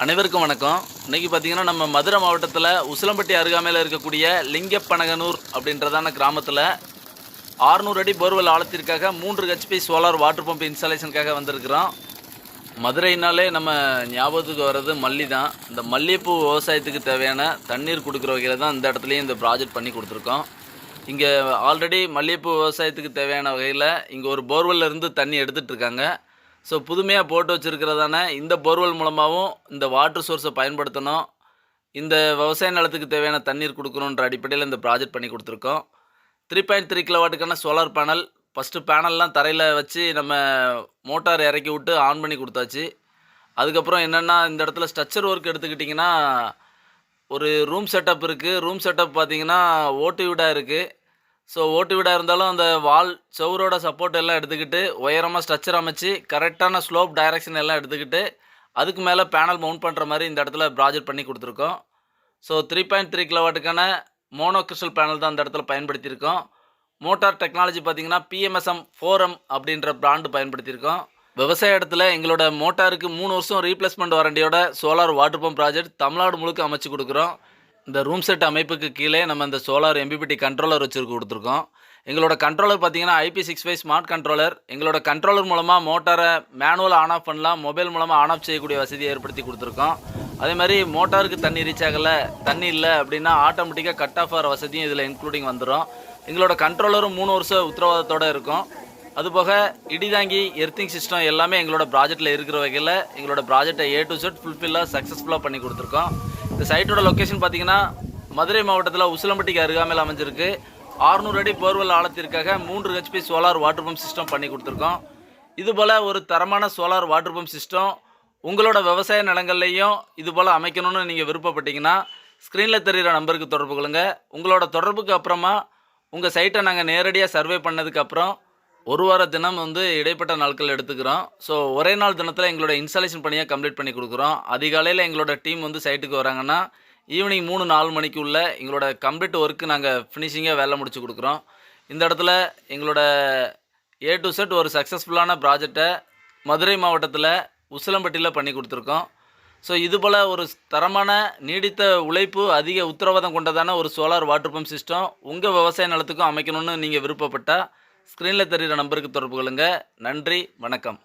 அனைவருக்கும் வணக்கம். இன்னைக்கு பார்த்தீங்கன்னா, நம்ம மதுரை மாவட்டத்தில உசிலம்பட்டி அருகாமையில இருக்கக்கூடிய லிங்கப்பனகனூர் அப்படின்றதான கிராமத்தில 600 அடி போர்வெல் ஆழத்திற்காக 3 ஹெச்பி சோலார் வாட்டர் பம்ப் இன்ஸ்டாலேஷனுக்காக வந்திருக்கிறோம். மதுரைனாலே நம்ம ஞாபகத்துக்கு வர்றது மல்லி தான். இந்த மல்லிகைப்பூ விவசாயத்துக்கு தேவையான தண்ணீர் கொடுக்குற வகையில் தான் இந்த இடத்துலையும் இந்த ப்ராஜெக்ட் பண்ணி கொடுத்துருக்கோம். இங்கே ஆல்ரெடி மல்லிகைப்பூ விவசாயத்துக்கு தேவையான வகையில் இங்கே ஒரு போர்வெல்ல இருந்து தண்ணி எடுத்துகிட்ருக்காங்க. ஸோ புதுமையாக போட்டு வச்சுருக்கிறதான இந்த போர்வெல் மூலமாகவும் இந்த வாட்டர் சோர்ஸை பயன்படுத்தணும், இந்த விவசாய நிலத்துக்கு தேவையான தண்ணீர் கொடுக்கணுன்ற அடிப்படையில் இந்த ப்ராஜெக்ட் பண்ணி கொடுத்துருக்கோம். 3.3 கிலோவாட்டுக்கான சோலார் பேனல். ஃபஸ்ட்டு பேனல்லாம் தரையில் வச்சு நம்ம மோட்டார் இறக்கி விட்டு ஆன் பண்ணி கொடுத்தாச்சு. அதுக்கப்புறம் என்னென்னா, இந்த இடத்துல ஸ்ட்ரக்சர் ஒர்க் எடுத்துக்கிட்டிங்கன்னா, ஒரு ரூம் செட்டப் இருக்குது. ரூம் செட்டப் பார்த்திங்கன்னா ஓட்டு வீடாக இருக்குது. ஸோ ஓட்டு வீடாக இருந்தாலும் அந்த வால் செவரோட சப்போர்ட் எல்லாம் எடுத்துக்கிட்டு உயரமாக ஸ்ட்ரக்சர் அமைச்சு கரெக்டான ஸ்லோப் டைரக்ஷன் எல்லாம் எடுத்துக்கிட்டு அதுக்கு மேலே பேனல் மவுண்ட் பண்ணுற மாதிரி இந்த இடத்துல ப்ராஜெக்ட் பண்ணி கொடுத்துருக்கோம். ஸோ 3.3 கிலோவாட்டுக்கான மோனோ கிறிஸ்டல் பேனல் தான் இந்த இடத்துல பயன்படுத்தியிருக்கோம். மோட்டார் டெக்னாலஜி பார்த்திங்கன்னா PMSM 4M அப்படின்ற பிராண்டு பயன்படுத்தியிருக்கோம். விவசாய இடத்துல எங்களோட மோட்டாருக்கு 3 வருஷம் ரீப்ளேஸ்மெண்ட் வாரண்டியோட solar water pump project Tamil Nadu முழுக்க அமைச்சு கொடுக்குறோம். இந்த ரூம் செட் அமைப்புக்கு கீழே நம்ம இந்த சோலார் MPPT கண்ட்ரோலர் கொடுத்துருக்கோம். எங்களோட கண்ட்ரோலர் பார்த்தீங்கன்னா IP65 ஸ்மார்ட் கண்ட்ரோலர். எங்களோட கண்ட்ரோலர் மூலமாக மோட்டாரை மேனுவல் ஆன் ஆஃப் பண்ணலாம், மொபைல் மூலமாக ஆன் ஆஃப் செய்யக்கூடிய வசதியை ஏற்படுத்தி கொடுத்துருக்கோம். அதே மாதிரி மோட்டாருக்கு தண்ணி ரீச் ஆகலை, தண்ணி இல்லை அப்படின்னா ஆட்டோமேட்டிக்காக கட் ஆஃப் ஆகிற வசதியும் இதில் இன்க்ளூடிங் வந்துடும். எங்களோட கண்ட்ரோலரும் 3 வருஷம் உத்தரவாதத்தோடு இருக்கும். அதுபோக இடிதாங்கி எர்த்திங் சிஸ்டம் எல்லாமே எங்களோட ப்ராஜெக்டில் இருக்கிற வகையில் எங்களோட ப்ராஜெக்டை A to Z ஃபுல்ஃபில்லாக சக்ஸஸ்ஃபுல்லாக பண்ணி கொடுத்துருக்கோம். இந்த சைட்டோட லொக்கேஷன் பார்த்திங்கன்னா மதுரை மாவட்டத்தில் உசிலம்பட்டிக்கு அருகாமையில் அமைஞ்சிருக்கு. 600 அடி போர்வெல் ஆழத்திற்காக 3 HP solar water pump system பண்ணி கொடுத்துருக்கோம். இதுபோல் ஒரு தரமான சோலார் வாட்டர் பம்ப் சிஸ்டம் உங்களோட விவசாய நிலங்கள்லையும் இதுபோல் அமைக்கணும்னு நீங்கள் விருப்பப்பட்டீங்கன்னா ஸ்க்ரீனில் தெரிகிற நம்பருக்கு தொடர்பு கொள்ளுங்கள். உங்களோட தொடர்புக்கு அப்புறமா உங்கள் சைட்டை நாங்கள் நேரடியாக சர்வே பண்ணதுக்கப்புறம் ஒரு வார தினம் இடைப்பட்ட நாட்கள் எடுத்துக்கிறோம். ஸோ ஒரே நாள் தினத்தில் எங்களோட இன்ஸ்டாலேஷன் பணியை கம்ப்ளீட் பண்ணி கொடுக்குறோம். அதிகாலையில் எங்களோட டீம் சைட்டுக்கு வராங்கன்னா ஈவினிங் 3-4 மணிக்குள்ளே எங்களோட கம்ப்ளீட் ஒர்க்கு நாங்கள் ஃபினிஷிங்காக வேலை முடிச்சு கொடுக்குறோம். இந்த இடத்துல எங்களோட A to Z ஒரு சக்ஸஸ்ஃபுல்லான ப்ராஜெக்டை மதுரை மாவட்டத்தில் உசிலம்பட்டியில் பண்ணி கொடுத்துருக்கோம். ஸோ இதுபோல் ஒரு தரமான நீடித்த உழைப்பு அதிக உத்தரவாதம் கொண்டதான ஒரு சோலார் வாட்டர் பம்ப் சிஸ்டம் உங்கள் விவசாய நிலத்துக்கும் அமைக்கணும்னு நீங்கள் விருப்பப்பட்டால் ஸ்க்ரீனில் தெரிகிற நம்பருக்கு தொடர்பு கொள்ளுங்கள். நன்றி, வணக்கம்.